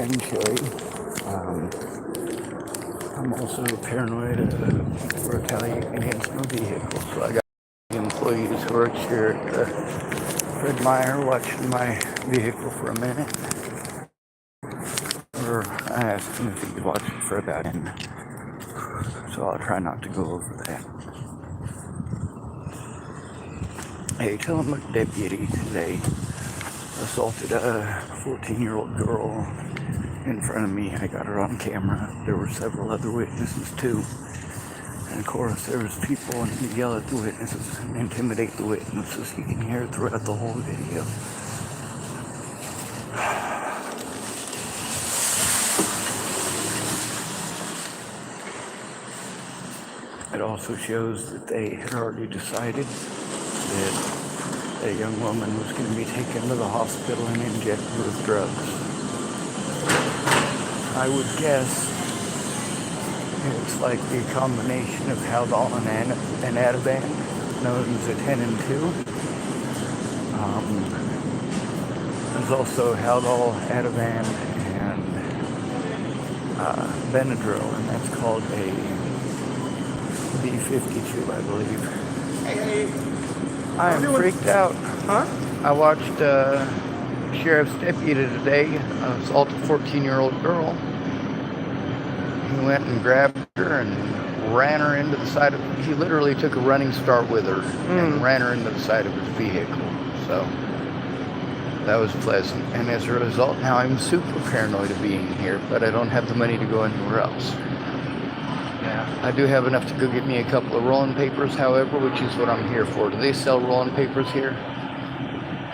and chilly. I'm also paranoid for retaliating against my vehicle, so I got employees who work here at Fred Meyer watching my vehicle for a minute. Or I asked him if he could watch it for about a minute, so I'll try not to go over that. A Tillamook deputy today assaulted a 14-year-old girl in front of me. I got her on camera. There were several other witnesses too. And of course, there was people wanting to yell at the witnesses and intimidate the witnesses. You can hear it throughout the whole video. It also shows that they had already decided that a young woman was going to be taken to the hospital and injected with drugs. I would guess it's like the combination of Haldol and Ativan, known as a 10 and 2. There's also Haldol, Ativan, and Benadryl, and that's called a B52, I believe. Hey. I am freaked out. Huh? I watched sheriff's deputy today assault a 14-year-old girl. He went and grabbed her and ran her into the side of... He literally took a running start with her and ran her into the side of his vehicle. So that was pleasant. And as a result, now I'm super paranoid of being here, but I don't have the money to go anywhere else. Yeah, I do have enough to go get me a couple of rolling papers, however, which is what I'm here for. Do they sell rolling papers here?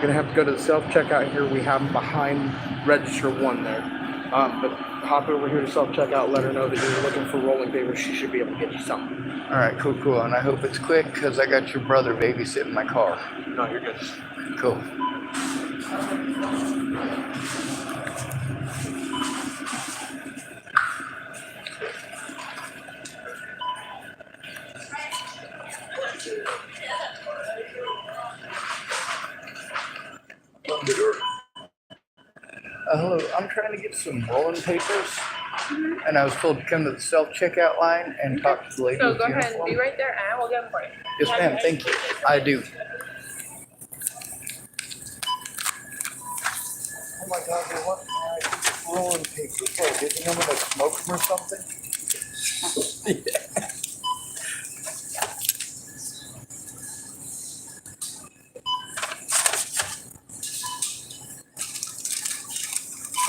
Gonna have to go to the self-checkout here. We have them behind register 1 there. But hop over here to self-checkout, let her know that you're looking for rolling papers. She should be able to get you some. All right, cool. And I hope it's quick because I got your brother babysitting my car. No, you're good. Cool. Hello, I'm trying to get some rolling papers, and I was told to come to the self-checkout line and talk to the lady. So go ahead and be right there, and I will get them for you. Yes, ma'am. Thank you. I do. Oh my God, they want my rolling papers. What, do you think I'm gonna smoke them or something? Yeah.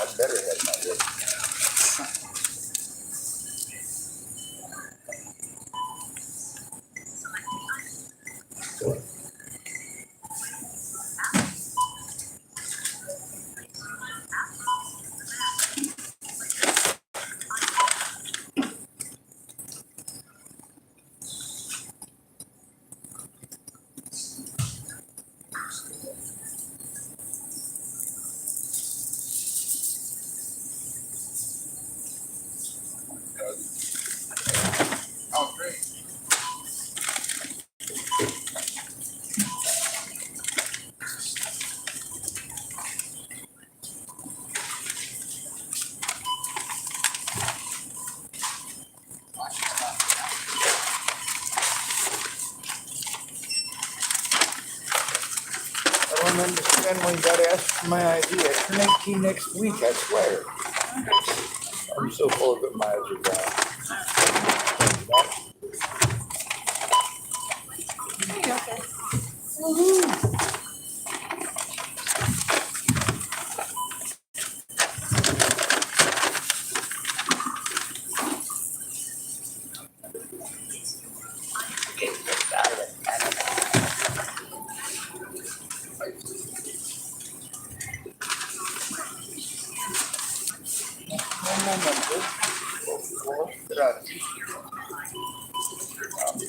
I better have my list. Oh, great. I don't understand why you gotta ask for my ID. I turn 18 next week, I swear. I'm so full of it, my eyes are down.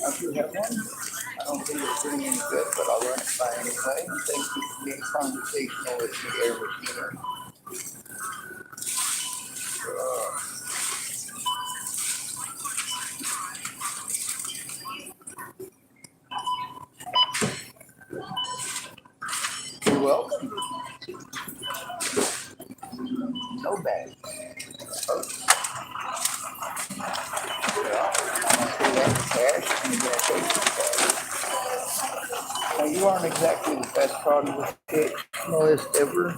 I do have one. I don't think it's doing any good, but I'll run it by anyway. Thank you for being conversational with me, Air Machiner. You're welcome. No bad. exactly the best product list ever,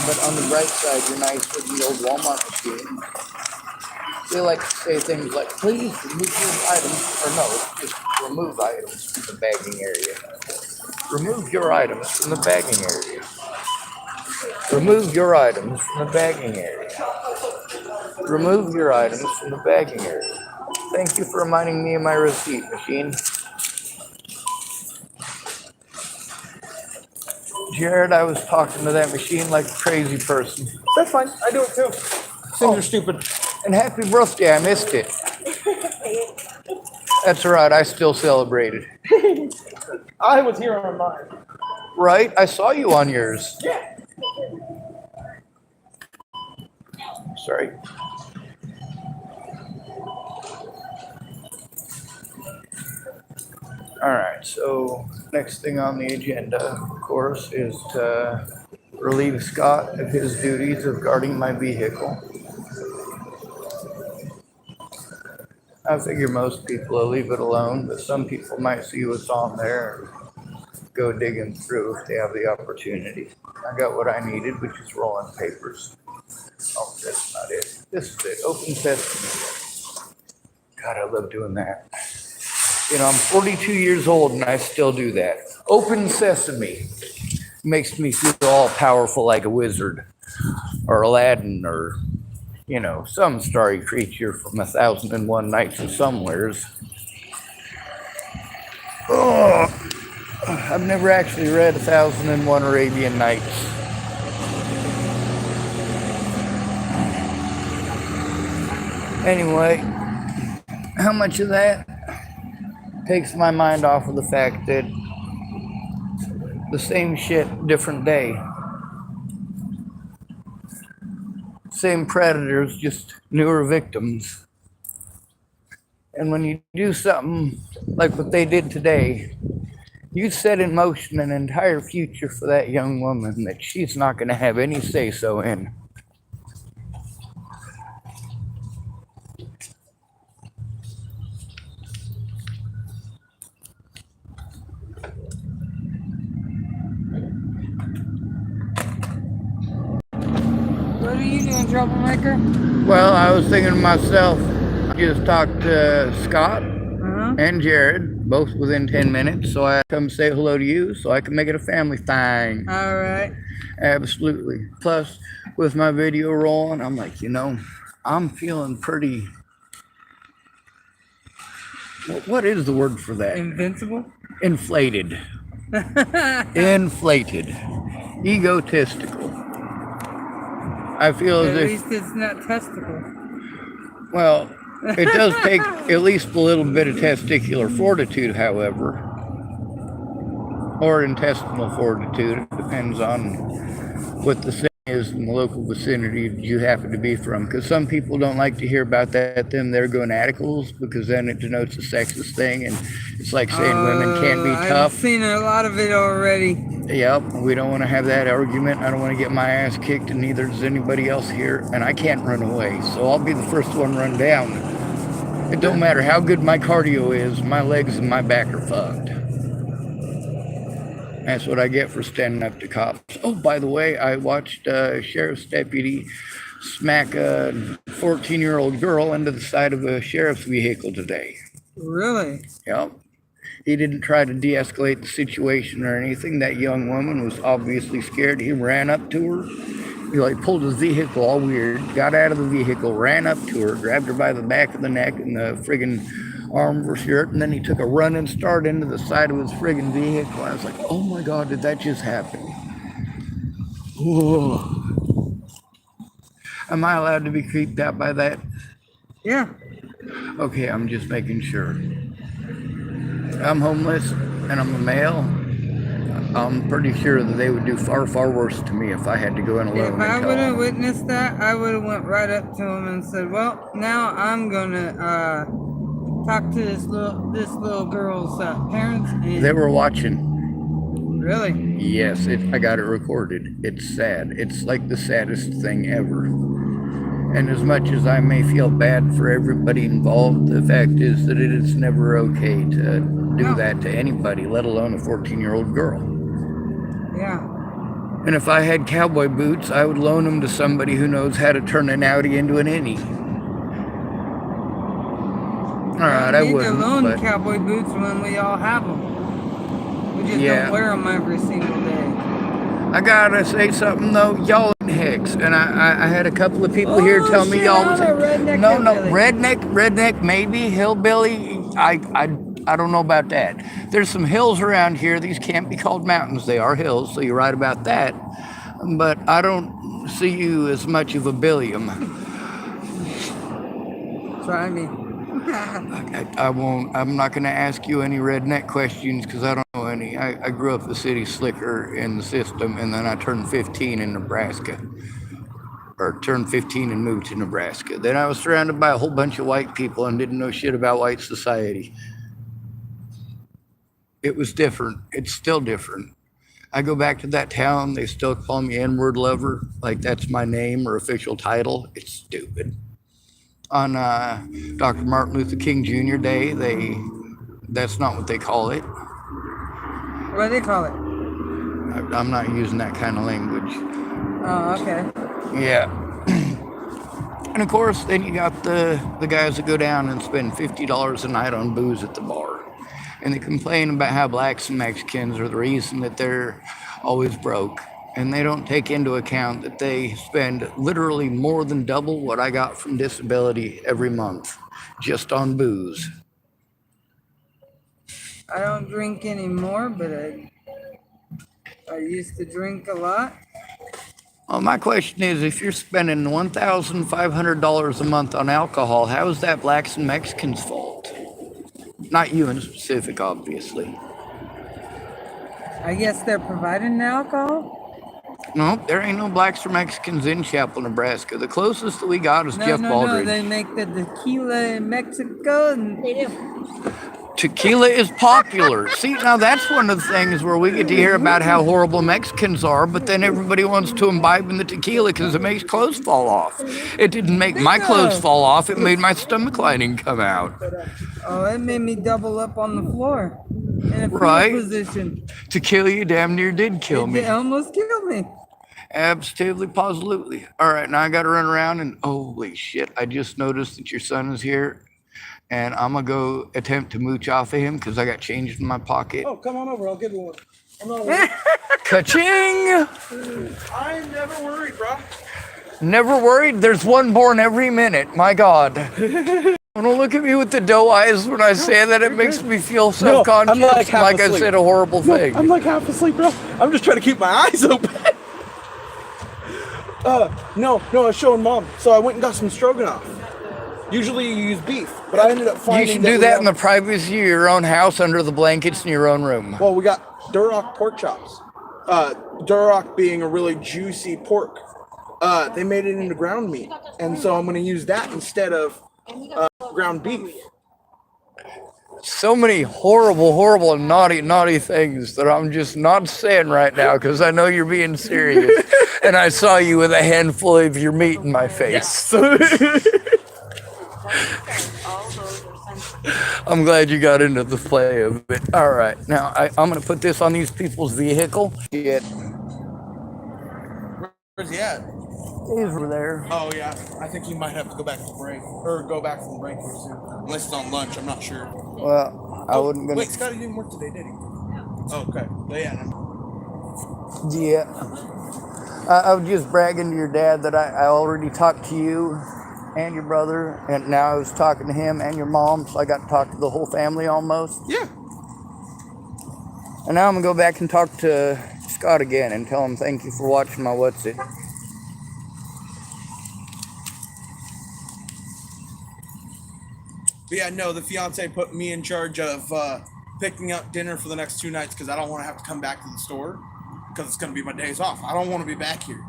but on the bright side, you're nice with the old Walmart machine. They like to say things like, please remove your items, or no, it's just remove items from the bagging area. Remove your items from the bagging area. Remove your items from the bagging area. Remove your items from the bagging area. Thank you for reminding me of my receipt, machine. Jared, I was talking to that machine like a crazy person. That's fine. I do it too. Things are stupid. And happy birthday, I missed it. That's all right, I still celebrated. I was here on mine. Right? I saw you on yours. Yeah. Sorry. All right, so next thing on the agenda, of course, is to relieve Scott of his duties of guarding my vehicle. I figure most people will leave it alone, but some people might see what's on there and go digging through if they have the opportunity. I got what I needed, which is rolling papers. Oh, that's not it. This is it. Open sesame. God, I love doing that. You know, I'm 42 years old and I still do that. Open sesame makes me feel all powerful like a wizard or Aladdin or, you know, some starry creature from 1001 Nights of Somewheres. Oh, I've never actually read 1001 Arabian Nights. Anyway, how much of that takes my mind off of the fact that the same shit, different day. Same predators, just newer victims. And when you do something like what they did today, you set in motion an entire future for that young woman that she's not going to have any say-so in. What are you doing, troublemaker? Well, I was thinking to myself, I just talked to Scott and Jared, both within 10 minutes, so I come say hello to you so I can make it a family thing. All right. Absolutely. Plus, with my video rolling, I'm like, you know, I'm feeling pretty. What is the word for that? Invincible? Inflated. Inflated. Egotistical. I feel as At if. least it's not testicle. Well, it does take at least a little bit of testicular fortitude, however, or intestinal fortitude. It depends on what the thing is in the local vicinity you happen to be from. Because some people don't like to hear about that, them they're gonaticals, because then it denotes a sexist thing, and it's like saying women can't be tough. I've seen a lot of it already. Yep, we don't want to have that argument. I don't want to get my ass kicked, and neither does anybody else here. And I can't run away, so I'll be the first one run down. It don't matter how good my cardio is, my legs and my back are fucked. That's what I get for standing up to cops. Oh, by the way, I watched a sheriff's deputy smack a 14-year-old girl into the side of a sheriff's vehicle today. Really? Yep. He didn't try to de-escalate the situation or anything. That young woman was obviously scared. He ran up to her. He pulled his vehicle all weird, got out of the vehicle, ran up to her, grabbed her by the back of the neck and the friggin' arm of her shirt, and then he took a running start into the side of his friggin' vehicle. I was like, oh my God, did that just happen? Whoa. Am I allowed to be creeped out by that? Yeah. Okay, I'm just making sure. I'm homeless and I'm a male. I'm pretty sure that they would do far, far worse to me if I had to go in alone. If I would have witnessed that, I would have went right up to him and said, well, now I'm gonna talk to this little girl's parents. And They were watching. really? Yes, I got it recorded. It's sad. It's like the saddest thing ever. And as much as I may feel bad for everybody involved, the fact is that it is never okay to do that to anybody, let alone a 14-year-old girl. Yeah. And if I had cowboy boots, I would loan them to somebody who knows how to turn an Audi into an innie. All right, I We need to wouldn't, loan but cowboy boots when we all have them. We just yeah. don't wear them every single day. I gotta say something though, y'all ain't hicks, and I had a couple of people here tell me shit, y'all I'm was a redneck no hillbilly. redneck maybe hillbilly. I don't know about that. There's some hills around here. These can't be called mountains; they are hills. So you're right about that. But I don't see you as much of a billiam. Try me. I won't. I'm not going to ask you any redneck questions because I don't know any. I grew up a city slicker in the system, and then I turned 15 in Nebraska, or turned 15 and moved to Nebraska. Then I was surrounded by a whole bunch of white people and didn't know shit about white society. It was different. It's still different. I go back to that town, they still call me N-word lover, like that's my name or official title. It's stupid. On Dr. Martin Luther King Jr. Day, that's not what they call it. What do they call it? I'm not using that kind of language. Oh, okay. Yeah. And of course, then you got the guys that go down and spend $50 a night on booze at the bar. And they complain about how blacks and Mexicans are the reason that they're always broke. And they don't take into account that they spend literally more than double what I got from disability every month just on booze. I don't drink anymore, but I used to drink a lot. Well, my question is, if you're spending $1,500 a month on alcohol, how is that blacks and Mexicans' fault? Not you in specific, obviously. I guess they're providing the alcohol. No, there ain't no blacks or Mexicans in Chapel, Nebraska. The closest that we got is Jeff No. Baldridge. They make the tequila in Mexico, and they do. Tequila is popular. See, now that's one of the things where we get to hear about how horrible Mexicans are, but then everybody wants to imbibe in the tequila because it makes clothes fall off. It didn't make my clothes fall off, it made my stomach lining come out. Oh, it made me double up on the floor in a fetal Right? position. Tequila damn near did kill me. It almost killed me. Absolutely, positively. All right, now I got to run around and holy shit, I just noticed that your son is here. And I'm going to go attempt to mooch off of him because I got change in my pocket. Oh, come on over. I'll give you one. I'm not worried. Ka-ching! I'm never worried, bro. Never worried? There's one born every minute. My God. Don't look at me with the doe eyes when I say that. It makes me feel self-conscious. I'm like half I asleep. said a horrible thing. I'm like half asleep, bro. I'm just trying to keep my eyes open. No, I was showing mom. So I went and got some stroganoff. Usually you use beef, but I ended up finding You should do that in the privacy of your own house under the blankets in your own room. Well, we got Duroc pork chops. Duroc being a really juicy pork. They made it into ground meat. And so I'm going to use that instead of ground beef. So many horrible, naughty things that I'm just not saying right now because I know you're being serious. And I saw you with a handful of your meat in my face. Yes. I'm glad you got into the play of it. All right, now I'm going to put this on these people's vehicle. Shit. Where's he at? He's over there. Oh, yeah. I think he might have to go back to break. Or go back from break here soon. Unless it's on lunch. I'm not sure. Well, I wouldn't gonna... Wait, Scotty didn't work today, did he? Oh, okay. But yeah. Yeah. I was just bragging to your dad that I already talked to you and your brother, and now I was talking to him and your mom, so I got to talk to the whole family almost. Yeah. And now I'm going to go back and talk to Scott again and tell him thank you for watching my What's It. But yeah, no, the fiance put me in charge of picking up dinner for the next 2 nights because I don't want to have to come back to the store because it's going to be my days off. I don't want to be back here.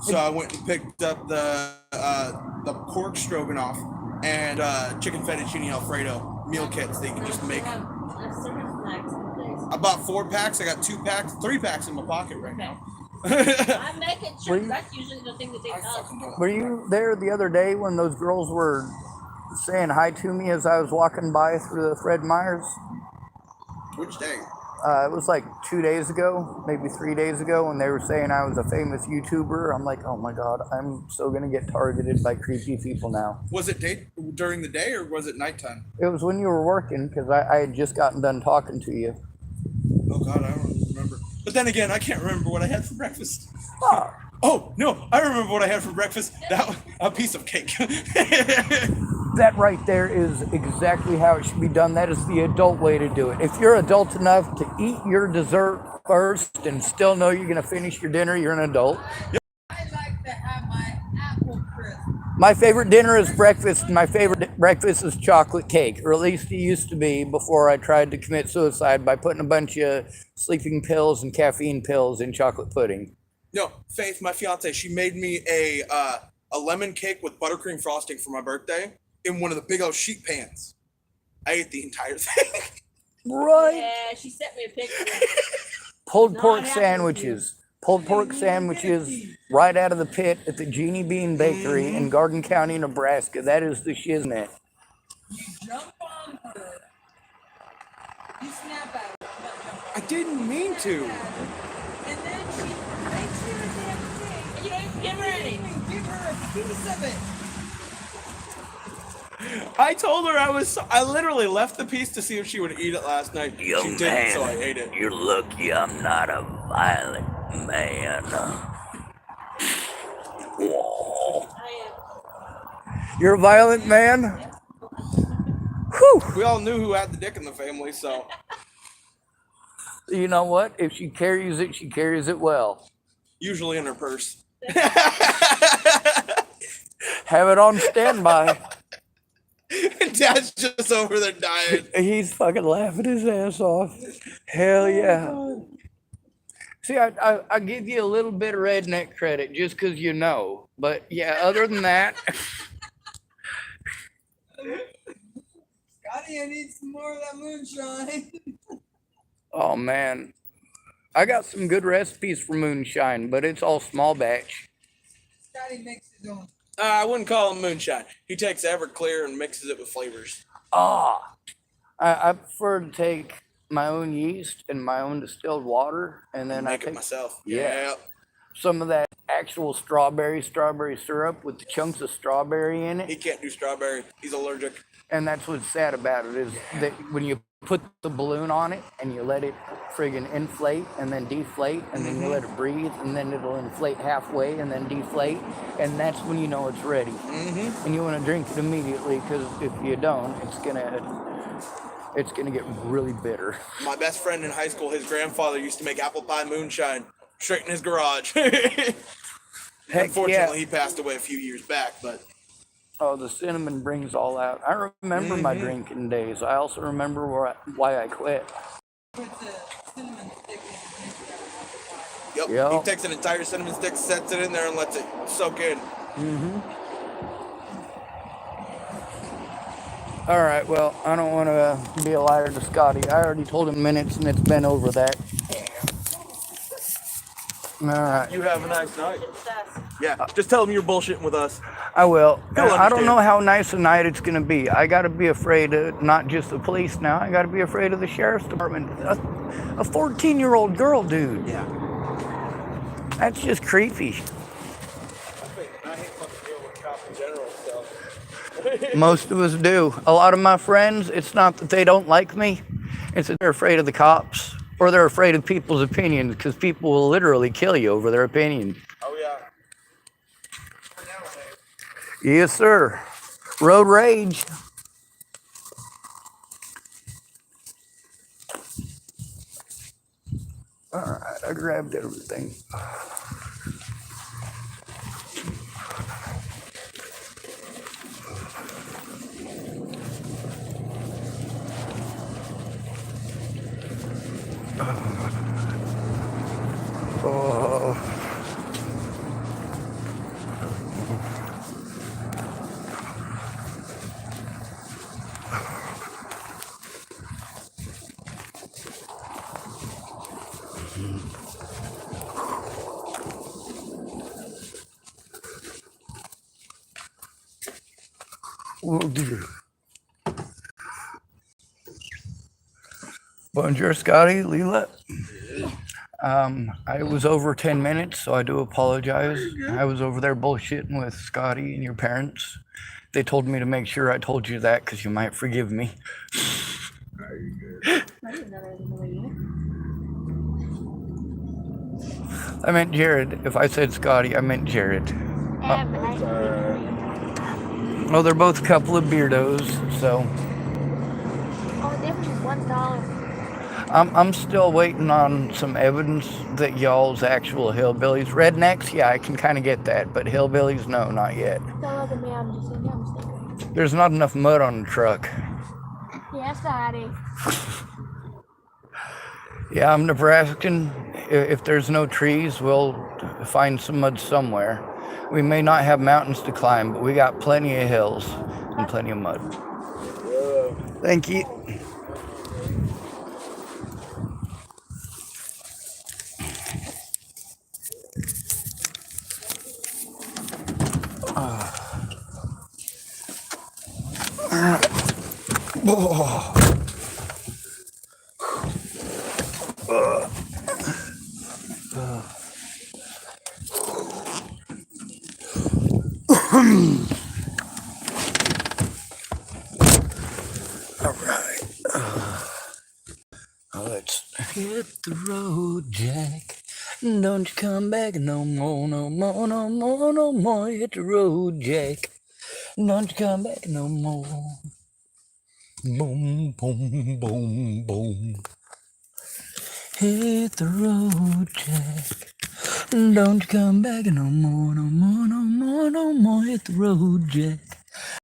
So I went and picked up the pork stroganoff and chicken fettuccine Alfredo meal kits that you can just make. I bought 4 packs. I got 2 packs, 3 packs in my pocket right now. I'm making sure that's usually the thing that they do. Were you there the other day when those girls were saying hi to me as I was walking by through the Fred Meyer's? Which day? It was like 2 days ago, maybe 3 days ago, when they were saying I was a famous YouTuber. I'm like, oh my God, I'm so gonna get targeted by creepy people now. Was it during the day or was it nighttime? It was when you were working because I had just gotten done talking to you. Oh God, I don't remember. But then again, I can't remember what I had for breakfast. Ah, Oh no, I remember what I had for breakfast. That was a piece of cake. that right there is exactly how it should be done. That is the adult way to do it. If you're adult enough to eat your dessert first and still know you're gonna finish your dinner, you're an adult. I like to have my apple crisp. My favorite dinner is breakfast. And my favorite breakfast is chocolate cake, or at least it used to be before I tried to commit suicide by putting a bunch of sleeping pills and caffeine pills in chocolate pudding. No, Faith, my fiance, she made me a lemon cake with buttercream frosting for my birthday in one of the big old sheet pans. I ate the entire thing. Right? Yeah, she sent me a picture. Pulled Not pork happy sandwiches. Pulled pork sandwiches right out of the pit at the Jeannie Bean Bakery in Garden County, Nebraska. That is the shiznit. You jump on her. You snap at her. I didn't mean to. And then she makes you a damn thing. And you don't even give her any. Give her a piece of it. I told her I literally left the piece to see if she would eat it last night. She didn't, so I ate it. You're lucky I'm not a violent man. Whoa. I am. You're a violent man? Whew. We all knew who had the dick in the family, so You know what? If she carries it well. usually in her purse. Have it on standby. Dad's just over there dying. He's fucking laughing his ass off. Hell yeah. See, I give you a little bit of redneck credit just because you know. But yeah, other than that, Scotty, I need some more of that moonshine. oh man. I got some good recipes for moonshine, but it's all small batch. Scotty makes his own. I wouldn't call him moonshine. He takes Everclear and mixes it with flavors. Ah, I prefer to take my own yeast and my own distilled water, and then I Make it take myself. Yeah. some of that actual strawberry syrup with the chunks of strawberry in He it. can't do strawberry. He's allergic. And that's what's sad about it is that when you put the balloon on it and you let it friggin' inflate and then deflate and then you let it breathe and then it'll inflate halfway and then deflate, and that's when you know it's ready. And you want to drink it immediately, because if you don't, it's gonna get really bitter. My best friend in high school, his grandfather used to make apple pie moonshine straight in his garage. Heck Unfortunately, yeah. he passed away a few years back, but Oh, the cinnamon brings all out. I remember my drinking days. I also remember why I quit. Puts a cinnamon stick in and makes that apple pie. yep, Yep. he takes an entire cinnamon stick, sets it in there, and lets it soak in. All right, well, I don't want to be a liar to Scotty. I already told him minutes, and it's been over that. All right, You have a nice night. It's us. Yeah, just tell him you're bullshitting with us. I will. He'll I don't understand. know how nice a night it's going to be. I got to be afraid of not just the police now. I got to be afraid of the sheriff's department. A 14-year-old girl, dude. Yeah. That's just creepy. I hate fucking dealing with cops in general, so. Most of us do. A lot of my friends, it's not that they don't like me. It's that they're afraid of the cops, or they're afraid of people's opinions, because people will literally kill you over their opinion. Oh, yeah. Yes, sir. Road rage. All right, I grabbed everything. Oh. Oh, dear. Bonjour, Scotty, Leela. I was over 10 minutes, so I do apologize. I was over there bullshitting with Scotty and your parents. They told me to make sure I told you that because you might forgive me. I meant Jared. If I said Scotty, I meant Jared. Well, they're both a couple of beardos, so. Oh, the difference is $1. I'm still waiting on some evidence that y'all's actual hillbillies. Rednecks, yeah, I can kind of get that, but hillbillies, no, not yet. Don't look at me, I'm just saying, I'm mistaken. There's not enough mud on the truck. Yes, Daddy. Yeah, I'm Nebraskan. If there's no trees, we'll find some mud somewhere. We may not have mountains to climb, but we got plenty of hills and plenty of mud. Thank you. All right. Let's hit the road, Jack. Don't you come back no more, no more, no more, no more. Hit the road, Jack. Don't you come back no more. Boom, boom, boom, boom. Hit the road, Jack. Don't you come back no more, no more, no more, no more. Hit the road, Jack.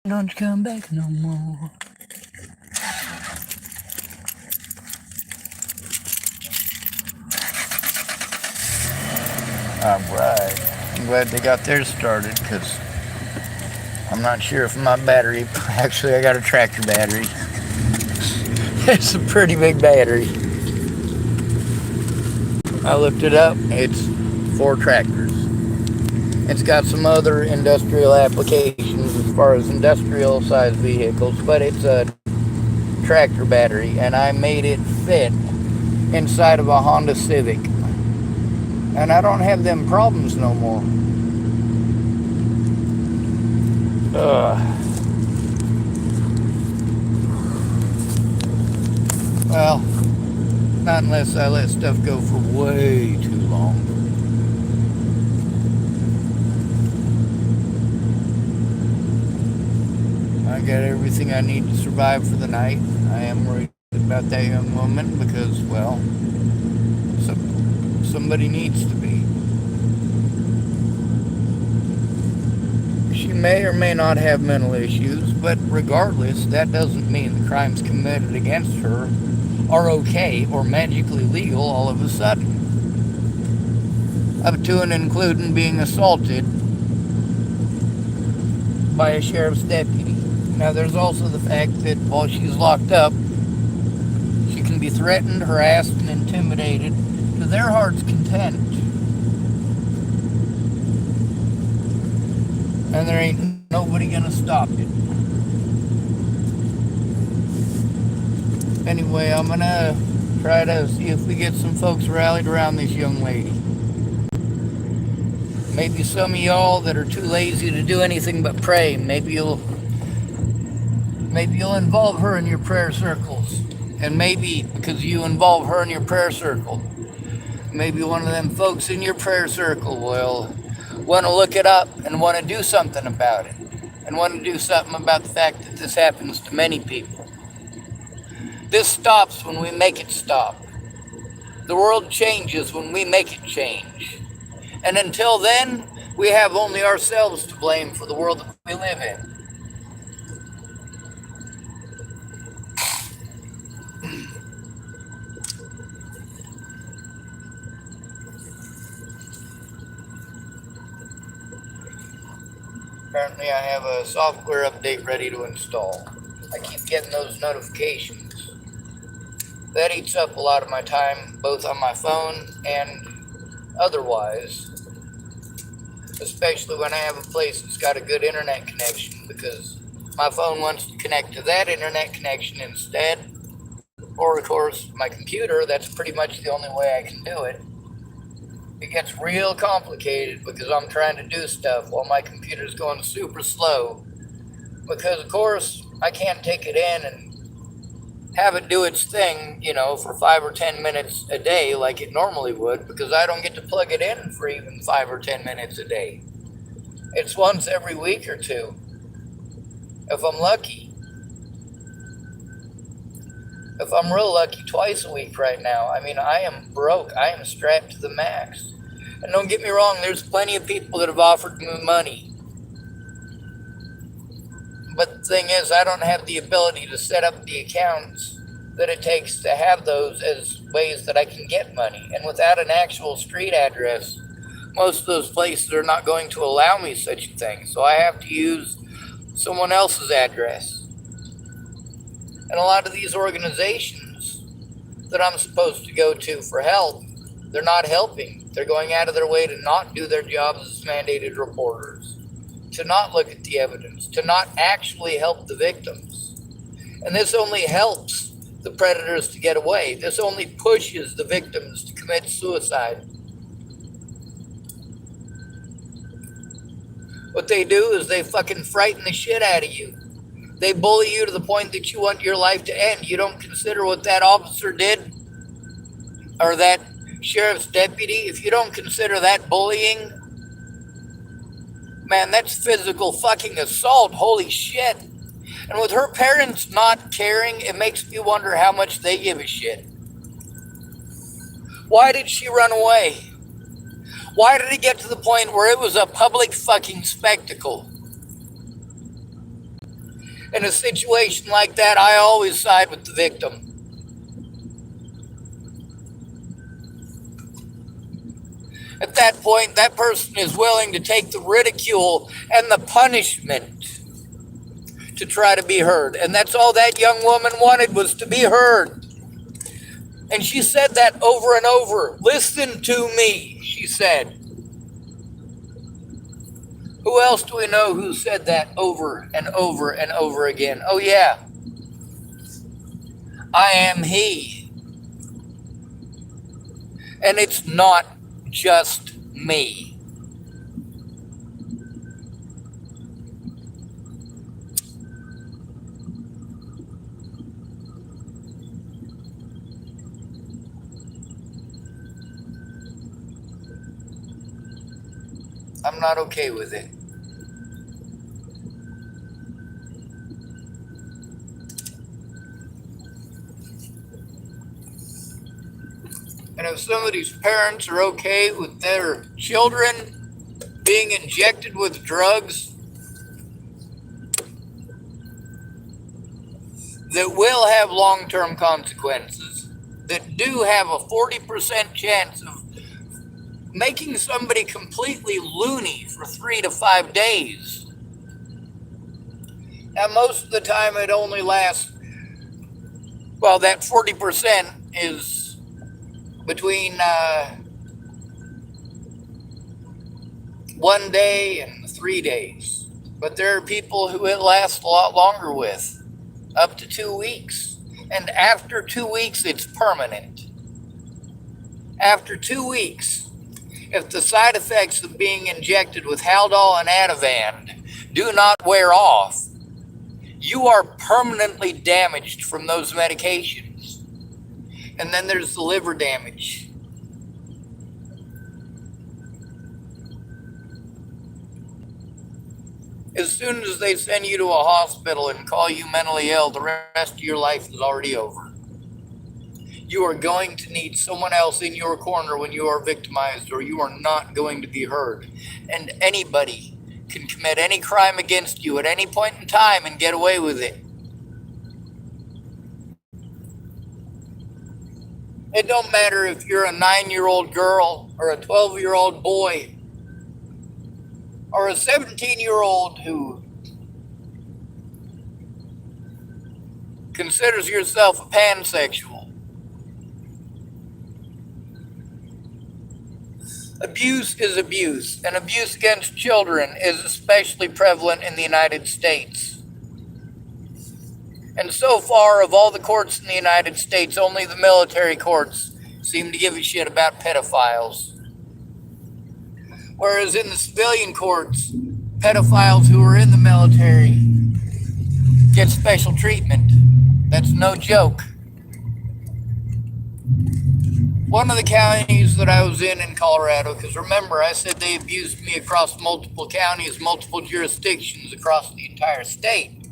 Don't you come back no more. All right. I'm glad they got theirs started because I'm not sure if my battery. Actually, I got a tractor battery. It's a pretty big battery. I looked it up. It's 4 tractors. It's got some other industrial applications as far as industrial sized vehicles, but it's a tractor battery, and I made it fit inside of a Honda Civic. And I don't have them problems no more. Well, not unless I let stuff go for way too long. I got everything I need to survive for the night. I am worried about that young woman because, well, somebody needs to be. She may or may not have mental issues, but regardless, that doesn't mean the crimes committed against her are okay or magically legal all of a sudden. Up to and including being assaulted by a sheriff's deputy. Now, there's also the fact that while she's locked up, she can be threatened, harassed, and intimidated to their heart's content. And there ain't nobody gonna stop it. Anyway, I'm gonna try to see if we get some folks rallied around this young lady. Maybe some of y'all that are too lazy to do anything but pray, maybe you'll involve her in your prayer circles. And maybe because you involve her in your prayer circle, maybe one of them folks in your prayer circle will want to look it up and want to do something about it. And want to do something about the fact that this happens to many people. This stops when we make it stop. The world changes when we make it change. And until then, we have only ourselves to blame for the world that we live in. Apparently I have a software update ready to install. I keep getting those notifications. That eats up a lot of my time, both on my phone and otherwise. Especially when I have a place that's got a good internet connection, because my phone wants to connect to that internet connection instead. Or, of course, my computer, that's pretty much the only way I can do it. It gets real complicated because I'm trying to do stuff while my computer's going super slow. Because, of course, I can't take it in and have it do its thing, for 5 or 10 minutes a day like it normally would, because I don't get to plug it in for even 5 or 10 minutes a day. It's once every week or two, if I'm lucky. If I'm real lucky, twice a week right now. I mean, I am broke. I am strapped to the max. And don't get me wrong, there's plenty of people that have offered me money. But the thing is, I don't have the ability to set up the accounts that it takes to have those as ways that I can get money. And without an actual street address, most of those places are not going to allow me such a thing. So I have to use someone else's address. And a lot of these organizations that I'm supposed to go to for help, they're not helping. They're going out of their way to not do their jobs as mandated reporters, to not look at the evidence, to not actually help the victims. And this only helps the predators to get away. This only pushes the victims to commit suicide. What they do is they fucking frighten the shit out of you. They bully you to the point that you want your life to end. You don't consider what that officer did, or that sheriff's deputy. If you don't consider that bullying, man, that's physical fucking assault. Holy shit. And with her parents not caring, it makes me wonder how much they give a shit. Why did she run away? Why did it get to the point where it was a public fucking spectacle? In a situation like that, I always side with the victim. At that point, that person is willing to take the ridicule and the punishment to try to be heard. And that's all that young woman wanted, was to be heard. And she said that over and over. Listen to me, she said. Who else do we know who said that over and over and over again? Oh yeah, I am he. And it's not just me. I'm not okay with it. And if somebody's parents are okay with their children being injected with drugs that will have long-term consequences, that do have a 40% chance of making somebody completely loony for 3 to 5 days. Now, most of the time it only lasts, well, that 40% is between 1 day and 3 days. But there are people who it lasts a lot longer with, up to 2 weeks. And after 2 weeks, it's permanent. After 2 weeks, if the side effects of being injected with Haldol and Ativan do not wear off, you are permanently damaged from those medications. And then there's the liver damage. As soon as they send you to a hospital and call you mentally ill, the rest of your life is already over. You are going to need someone else in your corner when you are victimized, or you are not going to be heard. And anybody can commit any crime against you at any point in time and get away with it. It don't matter if you're a 9-year-old girl or a 12-year-old boy or a 17-year-old who considers yourself a pansexual. Abuse is abuse, and abuse against children is especially prevalent in the United States. And so far, of all the courts in the United States, only the military courts seem to give a shit about pedophiles. Whereas in the civilian courts, pedophiles who are in the military get special treatment. That's no joke. One of the counties that I was in Colorado, because remember, I said they abused me across multiple counties, multiple jurisdictions across the entire state.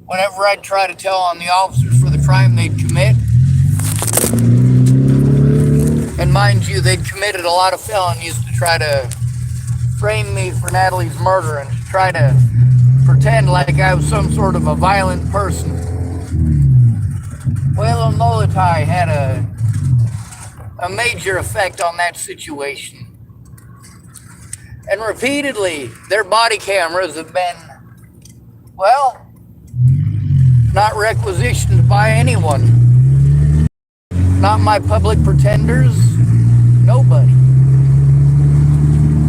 Whenever I'd try to tell on the officers for the crime they'd commit, and mind you, they'd committed a lot of felonies to try to frame me for Natalie's murder and to try to pretend like I was some sort of a violent person. Well, Molotai had a major effect on that situation. And repeatedly, their body cameras have been, well, not requisitioned by anyone. Not my public pretenders, nobody.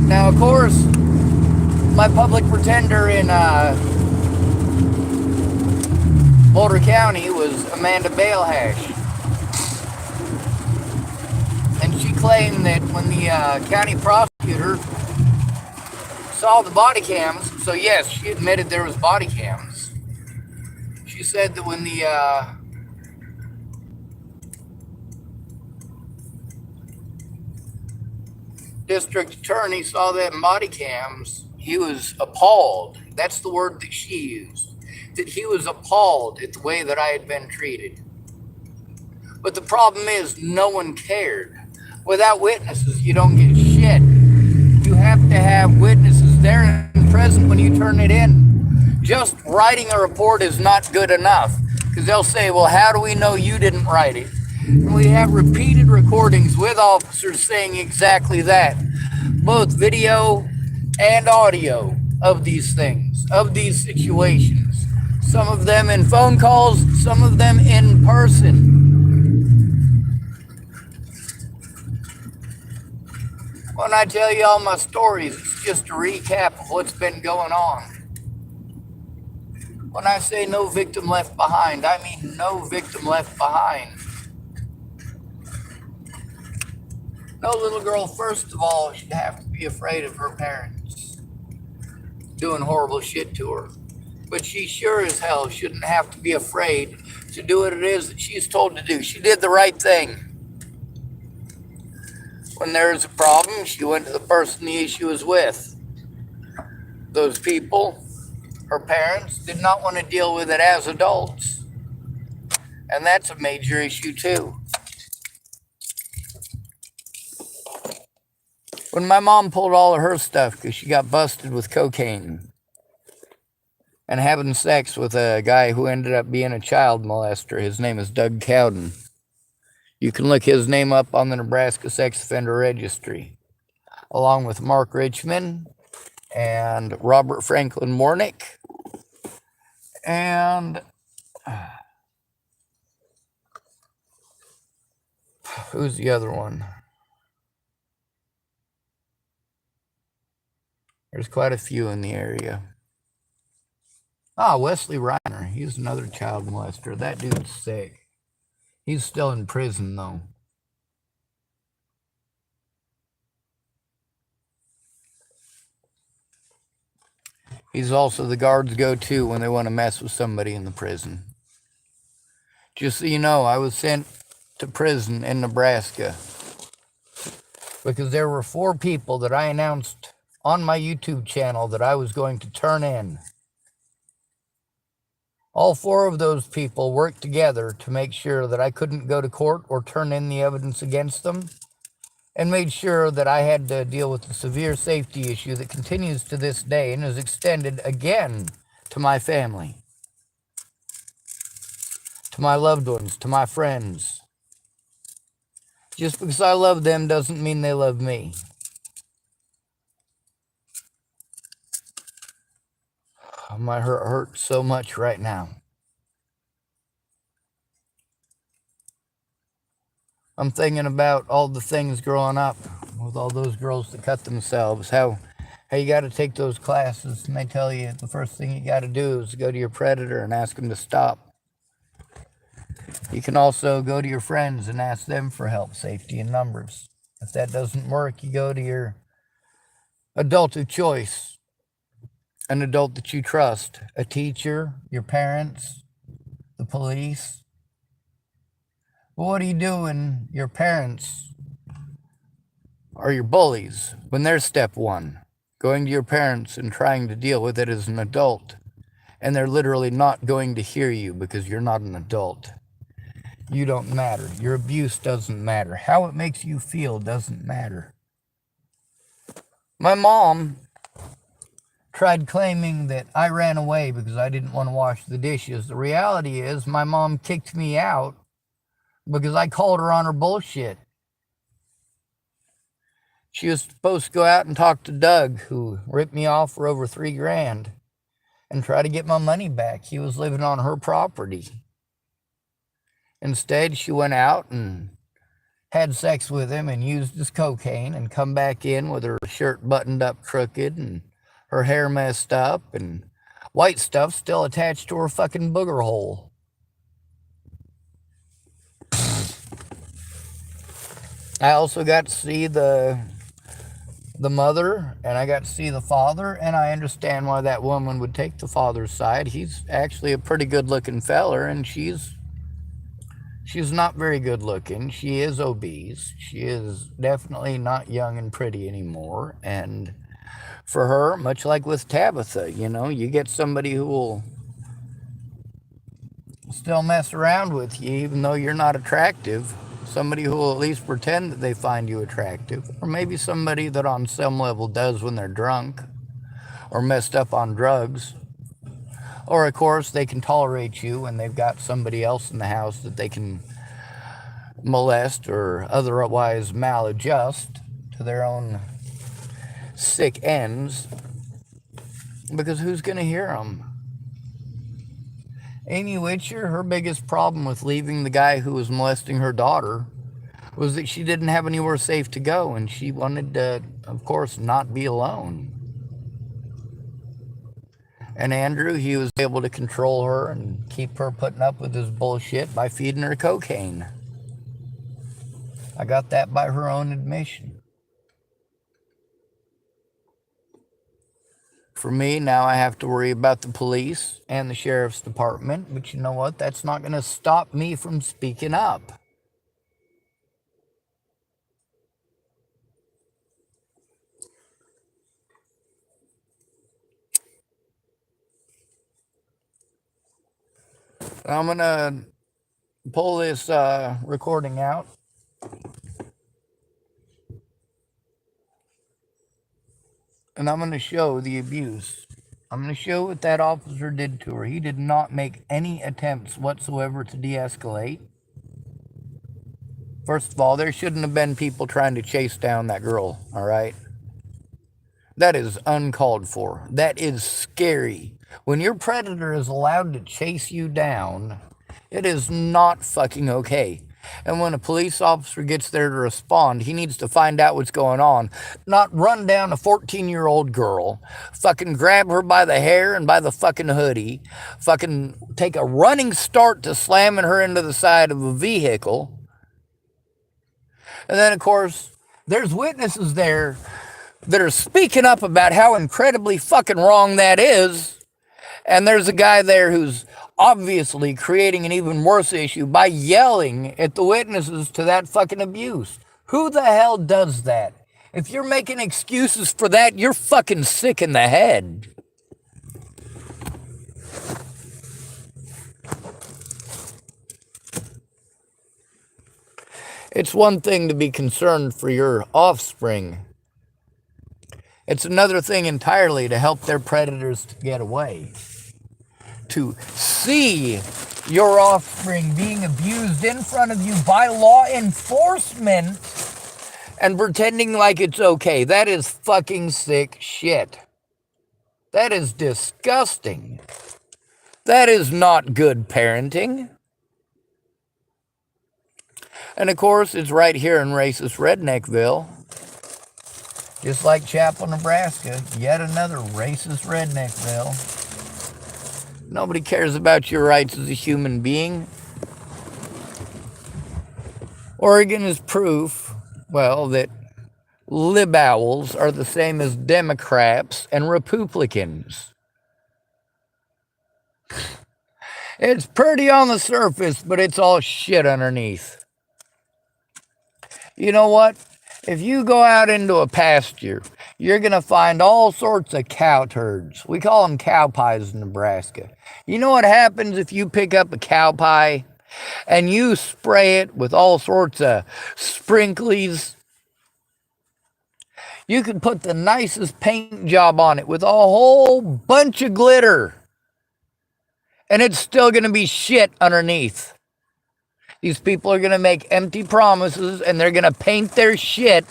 Now, of course, my public pretender in Boulder County was Amanda Balehash. And she claimed that when the county prosecutor saw the body cams, so yes, she admitted there was body cams. She said that when the district attorney saw them body cams, he was appalled. That's the word that she used. That he was appalled at the way that I had been treated. But the problem is, no one cared. Without witnesses, you don't get shit. You have to have witnesses there and present when you turn it in. Just writing a report is not good enough, because they'll say, well, how do we know you didn't write it? And we have repeated recordings with officers saying exactly that, both video and audio of these things, of these situations. Some of them in phone calls, some of them in person. When I tell you all my stories, it's just a recap of what's been going on. When I say no victim left behind, I mean no victim left behind. No little girl, first of all, should have to be afraid of her parents doing horrible shit to her. But she sure as hell shouldn't have to be afraid to do what it is that she's told to do. She did the right thing. When there's a problem, she went to the person the issue is with. Those people, her parents, did not want to deal with it as adults. And that's a major issue too. When my mom pulled all of her stuff because she got busted with cocaine and having sex with a guy who ended up being a child molester, his name is Doug Cowden. You can look his name up on the Nebraska Sex Offender Registry, along with Mark Richmond and Robert Franklin Warnick and who's the other one? There's quite a few in the area. Wesley Reiner. He's another child molester. That dude's sick. He's still in prison, though. He's also the guards' go-to when they want to mess with somebody in the prison. Just so you know, I was sent to prison in Nebraska because there were 4 people that I announced on my YouTube channel that I was going to turn in. All 4 of those people worked together to make sure that I couldn't go to court or turn in the evidence against them, and made sure that I had to deal with the severe safety issue that continues to this day and is extended again to my family, to my loved ones, to my friends. Just because I love them doesn't mean they love me. My heart hurts so much right now. I'm thinking about all the things growing up with all those girls that cut themselves, how Hey, you got to take those classes, and they tell you the first thing you got to do is go to your predator and ask him to stop. You can also go to your friends and ask them for help, safety in numbers. If that doesn't work, you go to your adult of choice, an adult that you trust, a teacher, your parents, the police. But what do you do when your parents are your bullies? When they're step one, going to your parents and trying to deal with it as an adult, and they're literally not going to hear you because you're not an adult. You don't matter. Your abuse doesn't matter. How it makes you feel doesn't matter. My mom tried claiming that I ran away because I didn't want to wash the dishes. The reality is my mom kicked me out because I called her on her bullshit. She was supposed to go out and talk to Doug, who ripped me off for over $3,000, and try to get my money back. He was living on her property. Instead, she went out and had sex with him and used his cocaine and come back in with her shirt buttoned up crooked and her hair messed up and white stuff still attached to her fucking booger hole. I also got to see the mother, and I got to see the father, and I understand why that woman would take the father's side. He's actually a pretty good looking feller, and she's not very good looking. She is obese. She is definitely not young and pretty anymore. And for her, much like with Tabitha, you get somebody who will still mess around with you even though you're not attractive. Somebody who will at least pretend that they find you attractive. Or maybe somebody that on some level does when they're drunk or messed up on drugs. Or, of course, they can tolerate you when they've got somebody else in the house that they can molest or otherwise maladjust to their own sick ends. Because who's going to hear them? Amy Witcher, her biggest problem with leaving the guy who was molesting her daughter was that she didn't have anywhere safe to go, and she wanted to, of course, not be alone. And Andrew, he was able to control her and keep her putting up with his bullshit by feeding her cocaine. I got that by her own admission. For me, now I have to worry about the police and the sheriff's department, but you know what? That's not going to stop me from speaking up. I'm going to pull this recording out. And I'm going to show the abuse. I'm going to show what that officer did to her. He did not make any attempts whatsoever to de-escalate. First of all, there shouldn't have been people trying to chase down that girl, all right? That is uncalled for. That is scary. When your predator is allowed to chase you down, it is not fucking okay. And when a police officer gets there to respond, he needs to find out what's going on. Not run down a 14-year-old girl, fucking grab her by the hair and by the fucking hoodie, fucking take a running start to slamming her into the side of a vehicle. And then, of course, there's witnesses there that are speaking up about how incredibly fucking wrong that is. And there's a guy there who's obviously creating an even worse issue by yelling at the witnesses to that fucking abuse. Who the hell does that? If you're making excuses for that, you're fucking sick in the head. It's one thing to be concerned for your offspring. It's another thing entirely to help their predators to get away. To see your offspring being abused in front of you by law enforcement and pretending like it's okay. That is fucking sick shit. That is disgusting. That is not good parenting. And of course, it's right here in racist Redneckville. Just like Chapel, Nebraska, yet another racist redneckville. Nobody cares about your rights as a human being. Oregon is proof, well, that libowels are the same as Democrats and Republicans. It's pretty on the surface, but it's all shit underneath. You know what? If you go out into a pasture, you're going to find all sorts of cow turds. We call them cow pies in Nebraska. You know what happens if you pick up a cow pie and you spray it with all sorts of sprinklies? You could put the nicest paint job on it with a whole bunch of glitter, and it's still going to be shit underneath. These people are going to make empty promises, and they're going to paint their shit,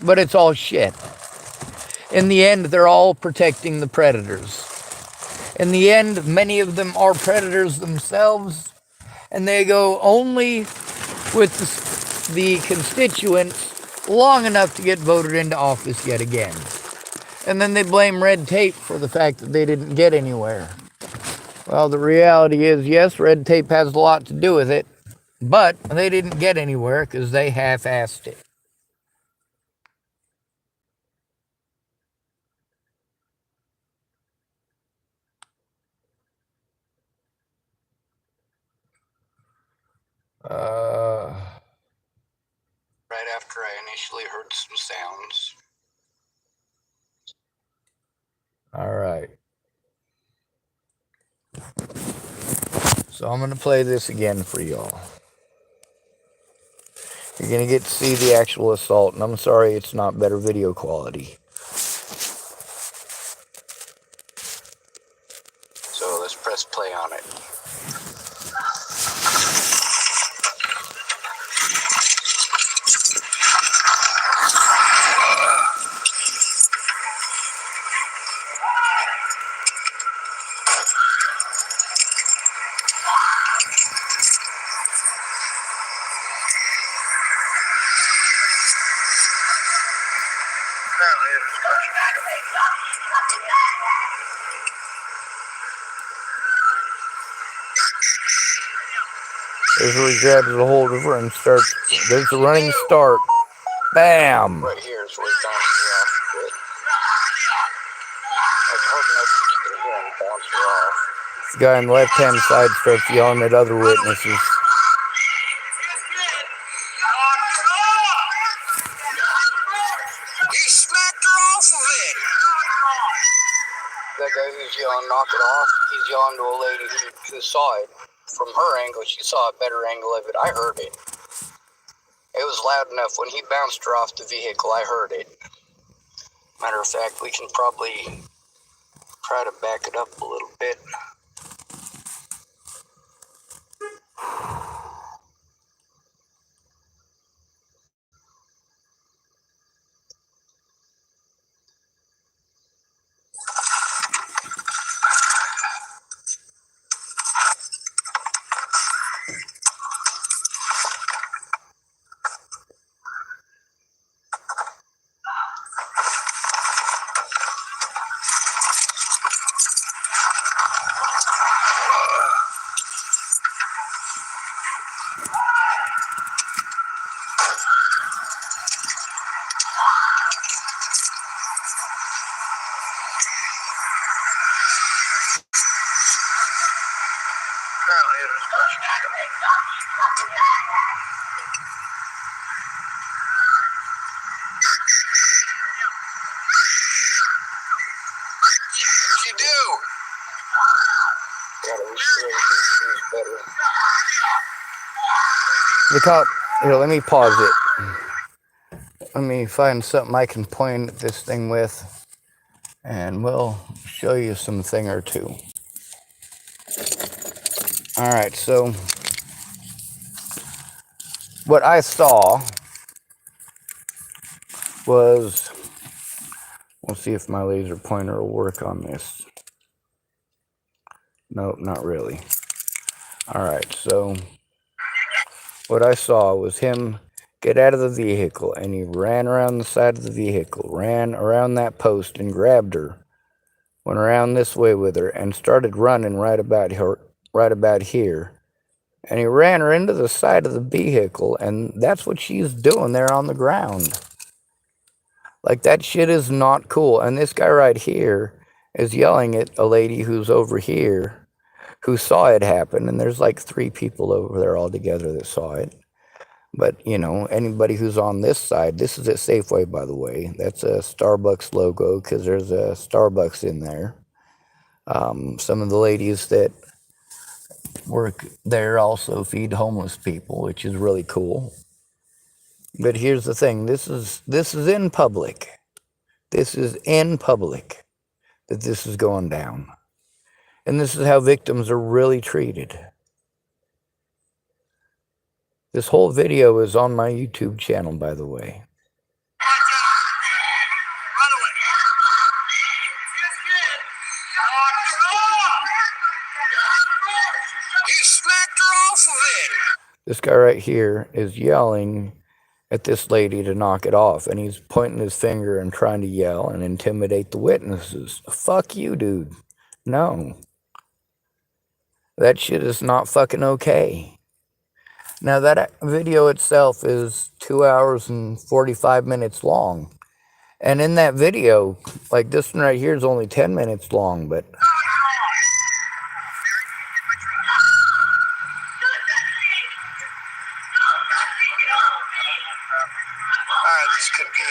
but it's all shit. In the end, they're all protecting the predators. In the end, many of them are predators themselves, and they go only with the constituents long enough to get voted into office yet again. And then they blame red tape for the fact that they didn't get anywhere. Well, the reality is, yes, red tape has a lot to do with it, but they didn't get anywhere because they half-assed it. Right after I initially heard some sounds. All right. So I'm going to play this again for y'all. You're going to get to see the actual assault, and I'm sorry it's not better video quality. So let's press play on it. There's where he grabs a hold of her and starts. There's the running start. Bam! Right here is where he bounces her off. It's hard enough to keep her here and bounce her off. The guy on the left-hand side starts yelling at other witnesses. He smacked her off of it. That guy who's yelling, knock it off, he's yelling to a lady who saw it. From her angle, she saw a better angle of it. I heard it. It was loud enough. When he bounced her off the vehicle, I heard it. Matter of fact, we can probably try to back it up a little bit. What'd you do? The cop, here, let me pause it. Let me find something I can point at this thing with, and we'll show you something or two. All right, so what I saw was, we'll see if my laser pointer will work on this. Nope, not really. All right, so what I saw was him get out of the vehicle. And he ran around the side of the vehicle, ran around that post and grabbed her, went around this way with her, and started running right about here. And he ran her into the side of the vehicle, and that's what she's doing there on the ground. Like, that shit is not cool. And this guy right here is yelling at a lady who's over here who saw it happen. And there's like 3 people over there all together that saw it. But, you know, anybody who's on this side, this is at Safeway, by the way. That's a Starbucks logo because there's a Starbucks in there. Some of the ladies that work there also feed homeless people, which is really cool. But here's the thing. This is in public. This is in public that this is going down. And this is how victims are really treated. This whole video is on my YouTube channel, by the way. Run away. You smacked her off of it. This guy right here is yelling at this lady to knock it off, and he's pointing his finger and trying to yell and intimidate the witnesses. Fuck you, dude. No. That shit is not fucking okay. Now, that video itself is 2 hours and 45 minutes long. And in that video, like this one right here is only 10 minutes long, but This could be a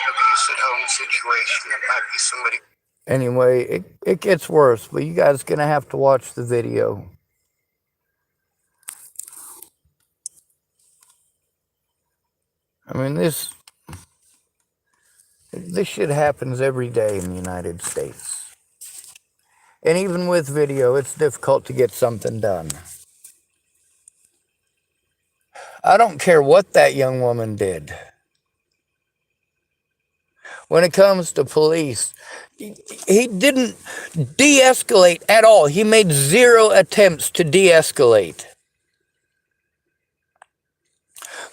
abuse at home situation. It might be somebody. anyway, it gets worse, but you guys are going to have to watch the video. I mean, this shit happens every day in the United States. And even with video, it's difficult to get something done. I don't care what that young woman did. When it comes to police, he didn't de-escalate at all. He made 0 attempts to de-escalate.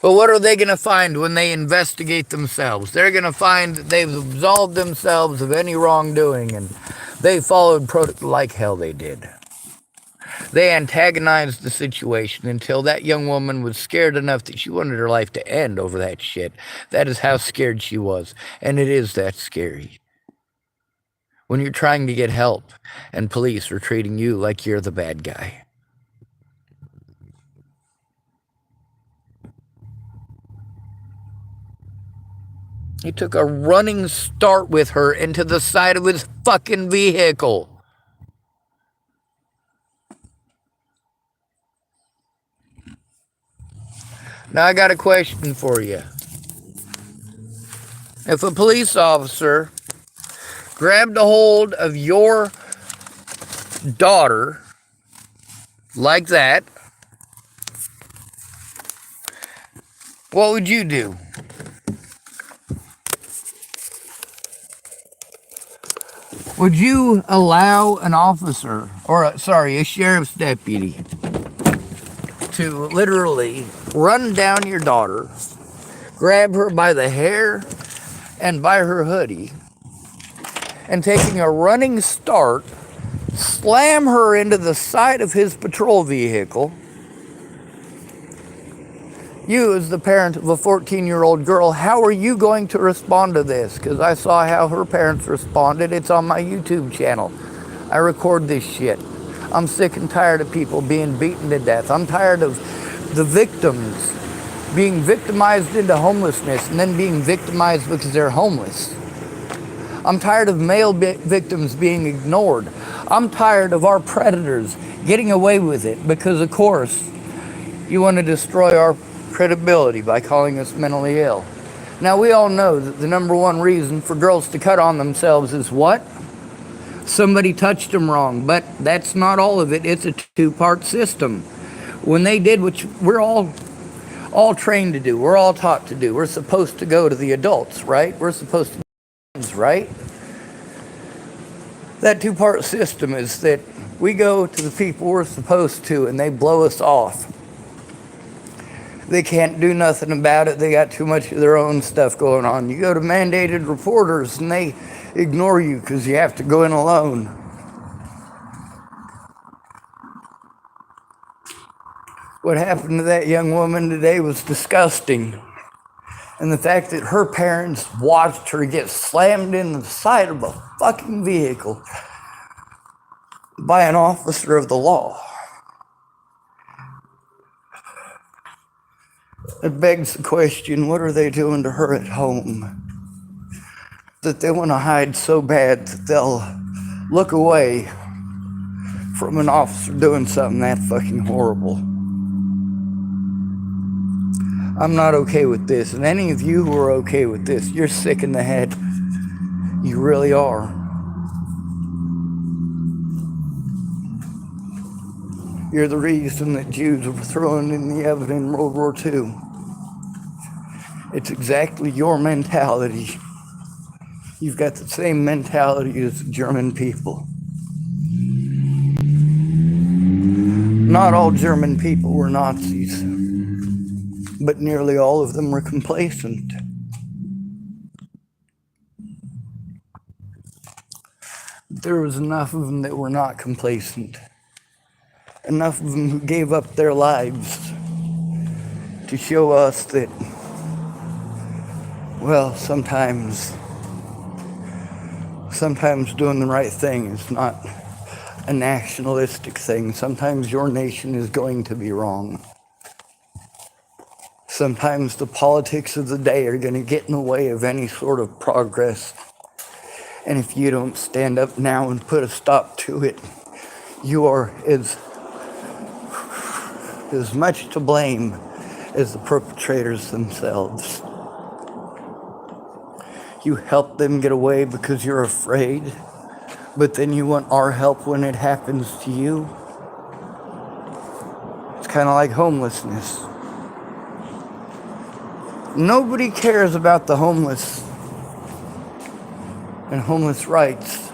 But what are they going to find when they investigate themselves? They're going to find that they've absolved themselves of any wrongdoing, and they followed protocol like hell they did. They antagonized the situation until that young woman was scared enough that she wanted her life to end over that shit. That is how scared she was. And it is that scary. When you're trying to get help and police are treating you like you're the bad guy. He took a running start with her into the side of his fucking vehicle. Now I got a question for you. If a police officer grabbed a hold of your daughter like that, what would you do? Would you allow an officer, or a sheriff's deputy, to literally run down your daughter, grab her by the hair and by her hoodie, and taking a running start, slam her into the side of his patrol vehicle? You, as the parent of a 14-year-old girl, how are you going to respond to this? Because I saw how her parents responded. It's on my YouTube channel. I record this shit. I'm sick and tired of people being beaten to death. I'm tired of the victims being victimized into homelessness and then being victimized because they're homeless. I'm tired of male victims being ignored. I'm tired of our predators getting away with it because, of course, you want to destroy our credibility by calling us mentally ill. Now, we all know that the number one reason for girls to cut on themselves is what? Somebody touched them wrong. But that's not all of it. It's a 2-part system. When they did what we're all trained to do, we're all taught to do, we're supposed to go to the adults, right? We're supposed to be friends, right? That 2-part system is that we go to the people we're supposed to and they blow us off. They can't do nothing about it. They got too much of their own stuff going on. You go to mandated reporters and they ignore you because you have to go in alone. What happened to that young woman today was disgusting. And the fact that her parents watched her get slammed in the side of a fucking vehicle by an officer of the law. It begs the question, what are they doing to her at home? That they want to hide so bad that they'll look away from an officer doing something that fucking horrible. I'm not okay with this, and any of you who are okay with this, you're sick in the head. You really are. You're the reason that Jews were thrown in the oven in World War II. It's exactly your mentality. You've got the same mentality as the German people. Not all German people were Nazis, but nearly all of them were complacent. There was enough of them that were not complacent. Enough of them who gave up their lives to show us that, well, sometimes doing the right thing is not a nationalistic thing. Sometimes your nation is going to be wrong. Sometimes the politics of the day are going to get in the way of any sort of progress. And if you don't stand up now and put a stop to it, you are as much to blame as the perpetrators themselves. You help them get away because you're afraid, but then you want our help when it happens to you. It's kind of like homelessness. Nobody cares about the homeless and homeless rights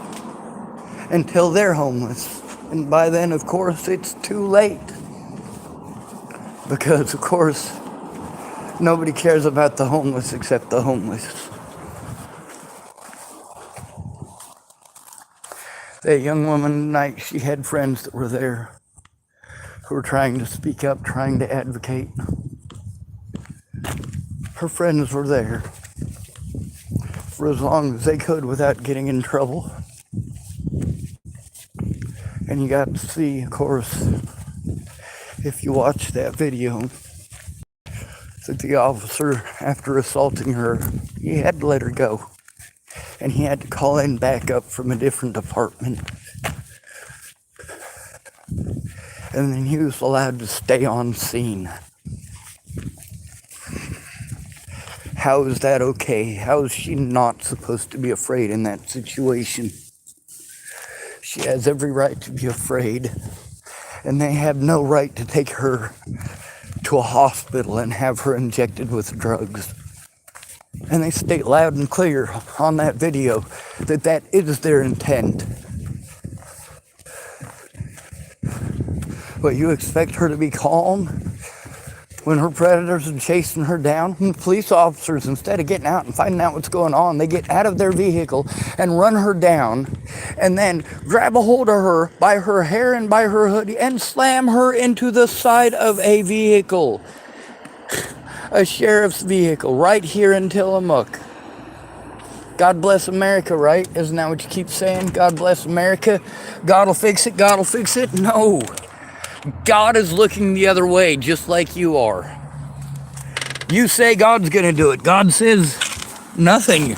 until they're homeless. And by then, of course, it's too late. Because, of course, nobody cares about the homeless except the homeless. That young woman tonight, she had friends that were there who were trying to speak up, trying to advocate. Her friends were there for as long as they could without getting in trouble. And you got to see, of course, if you watch that video, that the officer, after assaulting her, he had to let her go. And he had to call in backup from a different department. And then he was allowed to stay on scene. How is that okay? How is she not supposed to be afraid in that situation? She has every right to be afraid. And they have no right to take her to a hospital and have her injected with drugs. And they state loud and clear on that video that that is their intent. But you expect her to be calm when her predators are chasing her down? And police officers, instead of getting out and finding out what's going on, they get out of their vehicle and run her down and then grab a hold of her by her hair and by her hoodie and slam her into the side of a vehicle. A sheriff's vehicle right here in Tillamook. God bless America, right? Isn't that what you keep saying? God bless America. God will fix it. God will fix it. No. God is looking the other way, just like you are. You say God's going to do it. God says nothing.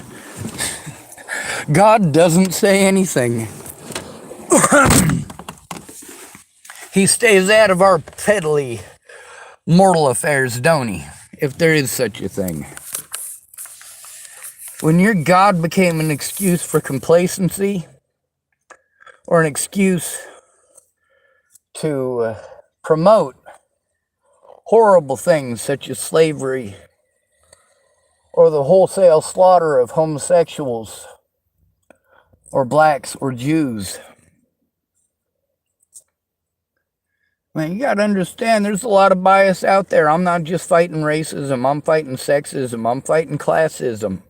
God doesn't say anything. He stays out of our peddly mortal affairs, don't he? If there is such a thing. When your God became an excuse for complacency, or an excuse to promote horrible things such as slavery, or the wholesale slaughter of homosexuals, or blacks, or Jews, Man, you gotta understand, there's a lot of bias out there. I'm not just fighting racism. I'm fighting sexism. I'm fighting classism.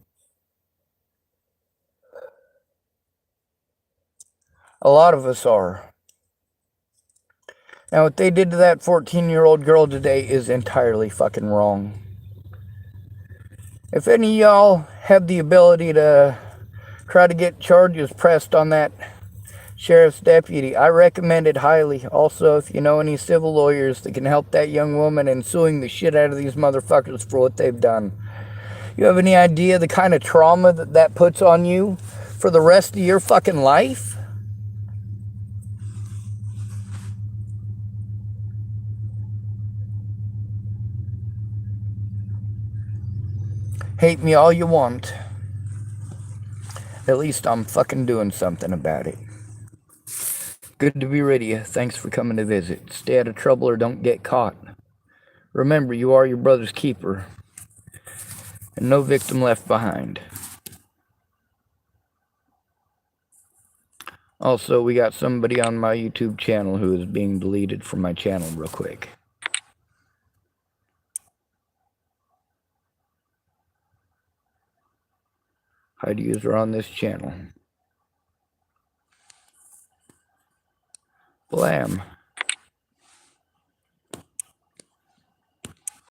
A lot of us are. Now, what they did to that 14-year-old girl today is entirely fucking wrong. If any of y'all have the ability to try to get charges pressed on that sheriff's deputy, I recommend it highly. Also, if you know any civil lawyers that can help that young woman in suing the shit out of these motherfuckers for what they've done. You have any idea the kind of trauma that that puts on you for the rest of your fucking life? Hate me all you want. At least I'm fucking doing something about it. Good to be rid of you. Thanks for coming to visit. Stay out of trouble or don't get caught. Remember, you are your brother's keeper. And no victim left behind. Also, we got somebody on my YouTube channel who is being deleted from my channel real quick. Hide user on this channel. Blam.